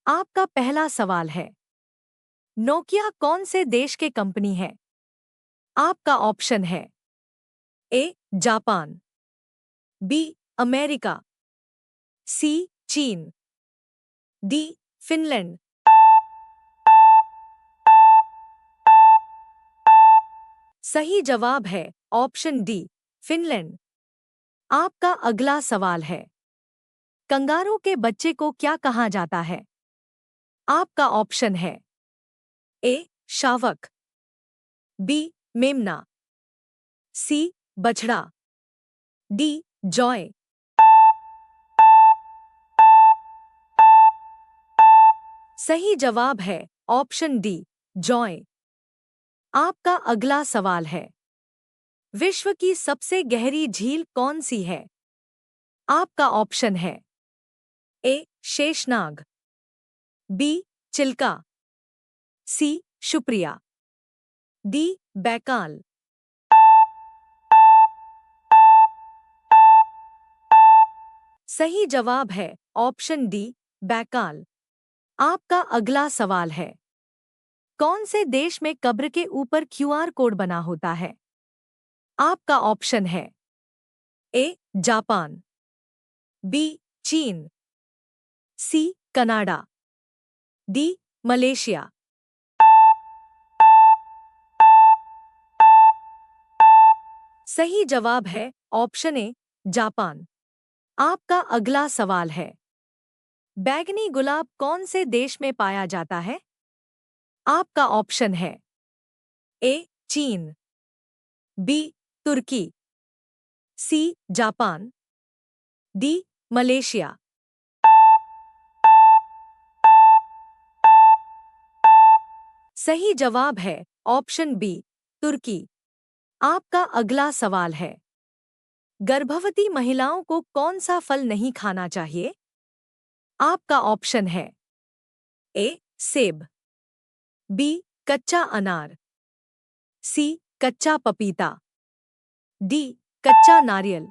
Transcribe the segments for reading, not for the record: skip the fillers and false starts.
आपका पहला सवाल है, नोकिया कौन से देश के कंपनी है? आपका ऑप्शन है ए जापान, बी अमेरिका, सी चीन, डी फिनलैंड। सही जवाब है ऑप्शन डी फिनलैंड। आपका अगला सवाल है, कंगारू के बच्चे को क्या कहा जाता है? आपका ऑप्शन है ए शावक, बी मेमना, सी बछड़ा, डी जॉय। सही जवाब है ऑप्शन डी जॉय। आपका अगला सवाल है, विश्व की सबसे गहरी झील कौन सी है? आपका ऑप्शन है ए शेषनाग, बी चिल्का, सी शुप्रिया, डी बैकाल। सही जवाब है ऑप्शन डी बैकाल। आपका अगला सवाल है, कौन से देश में कब्र के ऊपर क्यूआर कोड बना होता है? आपका ऑप्शन है ए जापान, बी चीन, सी कनाडा, डी मलेशिया। सही जवाब है ऑप्शन ए जापान। आपका अगला सवाल है, बैंगनी गुलाब कौन से देश में पाया जाता है? आपका ऑप्शन है ए चीन, बी तुर्की, सी जापान, डी मलेशिया। सही जवाब है ऑप्शन बी तुर्की। आपका अगला सवाल है, गर्भवती महिलाओं को कौन सा फल नहीं खाना चाहिए? आपका ऑप्शन है ए सेब, बी कच्चा अनार, सी कच्चा पपीता, डी कच्चा नारियल।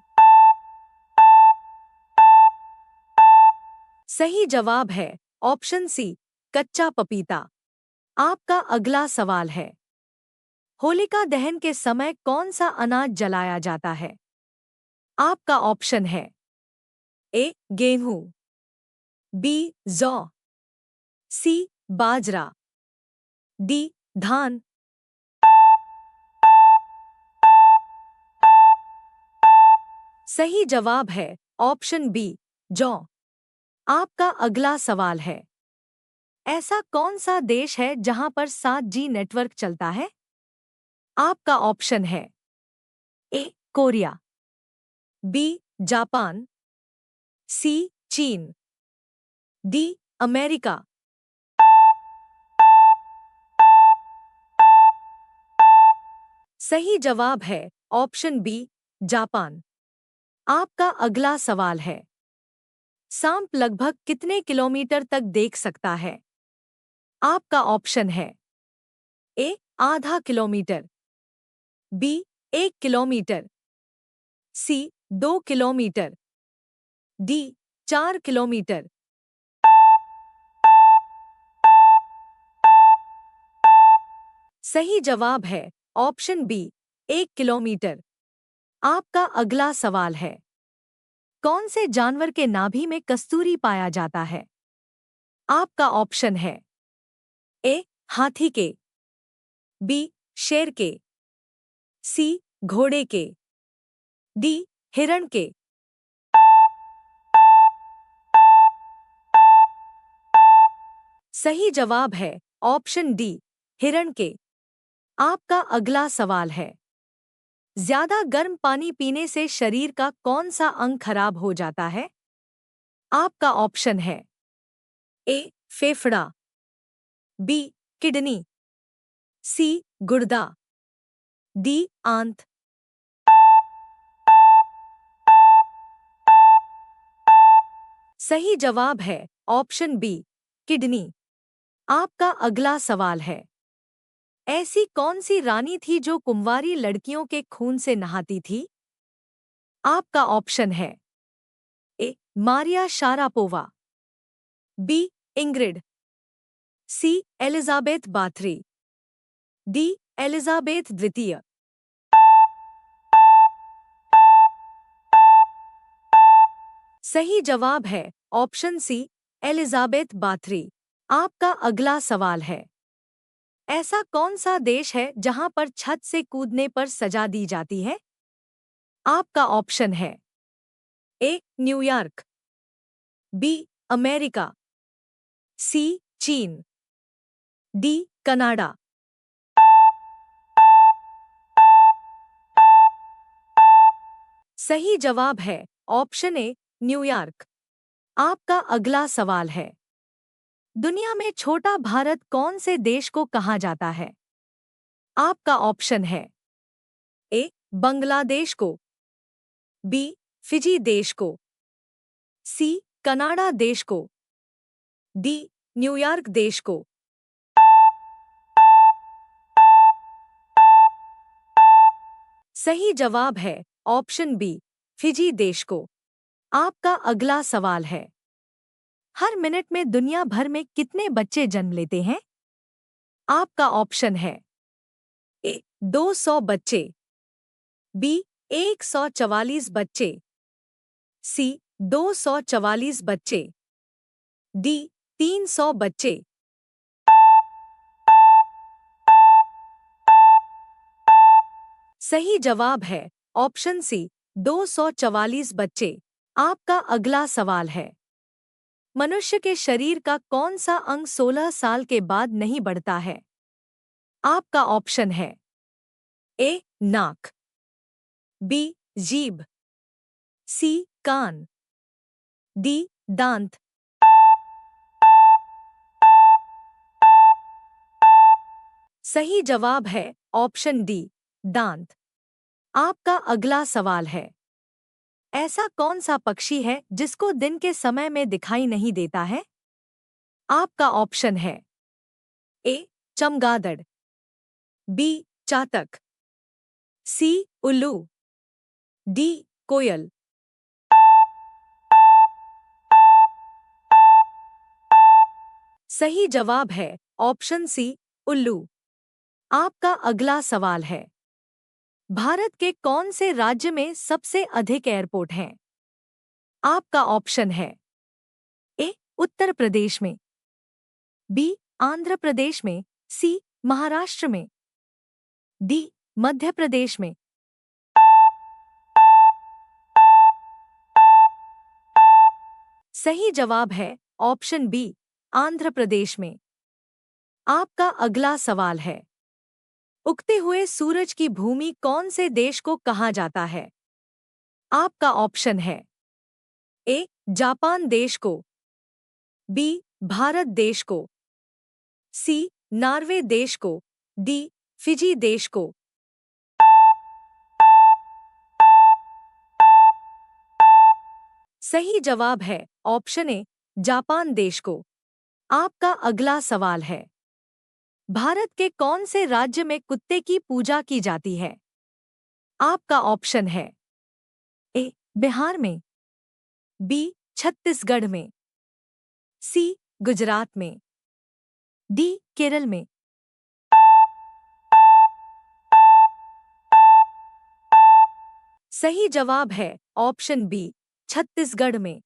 सही जवाब है ऑप्शन सी कच्चा पपीता। आपका अगला सवाल है, होलिका दहन के समय कौन सा अनाज जलाया जाता है? आपका ऑप्शन है ए गेहूं, बी जौ, सी बाजरा, डी धान। सही जवाब है ऑप्शन बी जौ। आपका अगला सवाल है, ऐसा कौन सा देश है जहां पर 7G नेटवर्क चलता है? आपका ऑप्शन है ए कोरिया, बी जापान, सी चीन, डी अमेरिका। सही जवाब है ऑप्शन बी जापान। आपका अगला सवाल है, सांप लगभग कितने किलोमीटर तक देख सकता है? आपका ऑप्शन है ए आधा किलोमीटर, बी 1 किलोमीटर, सी 2 किलोमीटर, डी 4 किलोमीटर। सही जवाब है ऑप्शन बी 1 किलोमीटर। आपका अगला सवाल है, कौन से जानवर के नाभि में कस्तूरी पाया जाता है? आपका ऑप्शन है ए हाथी के, बी शेर के, सी घोड़े के, डी हिरण के। सही जवाब है ऑप्शन डी हिरण के। आपका अगला सवाल है, ज्यादा गर्म पानी पीने से शरीर का कौन सा अंग खराब हो जाता है? आपका ऑप्शन है ए फेफड़ा, बी किडनी, सी गुर्दा, डी आंत। सही जवाब है ऑप्शन बी किडनी। आपका अगला सवाल है, ऐसी कौन सी रानी थी जो कुंवारी लड़कियों के खून से नहाती थी? आपका ऑप्शन है ए मारिया शारापोवा, बी इंग्रिड, सी एलिजाबेथ बाथरी, डी एलिजाबेथ द्वितीय। सही जवाब है ऑप्शन सी एलिजाबेथ बाथरी। आपका अगला सवाल है, ऐसा कौन सा देश है जहां पर छत से कूदने पर सजा दी जाती है? आपका ऑप्शन है ए न्यूयॉर्क, बी अमेरिका, सी चीन, डी कनाडा। सही जवाब है ऑप्शन ए न्यूयॉर्क। आपका अगला सवाल है, दुनिया में छोटा भारत कौन से देश को कहा जाता है? आपका ऑप्शन है ए बांग्लादेश को, बी फिजी देश को, सी कनाडा देश को, डी न्यूयॉर्क देश को। सही जवाब है ऑप्शन बी फिजी देश को। आपका अगला सवाल है, हर मिनट में दुनिया भर में कितने बच्चे जन्म लेते हैं? आपका ऑप्शन है ए 200 बच्चे, बी 144 बच्चे, सी 244 बच्चे, डी 300 बच्चे। सही जवाब है ऑप्शन सी 244 बच्चे। आपका अगला सवाल है, मनुष्य के शरीर का कौन सा अंग 16 साल के बाद नहीं बढ़ता है? आपका ऑप्शन है ए नाक, बी जीभ, सी कान, डी दांत। सही जवाब है ऑप्शन डी दांत। आपका अगला सवाल है, ऐसा कौन सा पक्षी है जिसको दिन के समय में दिखाई नहीं देता है? आपका ऑप्शन है ए चमगादड़, बी चातक, सी उल्लू, डी कोयल। सही जवाब है ऑप्शन सी उल्लू। आपका अगला सवाल है, भारत के कौन से राज्य में सबसे अधिक एयरपोर्ट हैं? आपका ऑप्शन है ए उत्तर प्रदेश में, बी आंध्र प्रदेश में, सी महाराष्ट्र में, डी मध्य प्रदेश में। सही जवाब है ऑप्शन बी आंध्र प्रदेश में। आपका अगला सवाल है, उगते हुए सूरज की भूमि कौन से देश को कहा जाता है? आपका ऑप्शन है ए जापान देश को, बी भारत देश को, सी नॉर्वे देश को, डी फिजी देश को। सही जवाब है ऑप्शन ए जापान देश को। आपका अगला सवाल है, भारत के कौन से राज्य में कुत्ते की पूजा की जाती है? आपका ऑप्शन है ए बिहार में, बी छत्तीसगढ़ में, सी गुजरात में, डी केरल में। सही जवाब है ऑप्शन बी छत्तीसगढ़ में।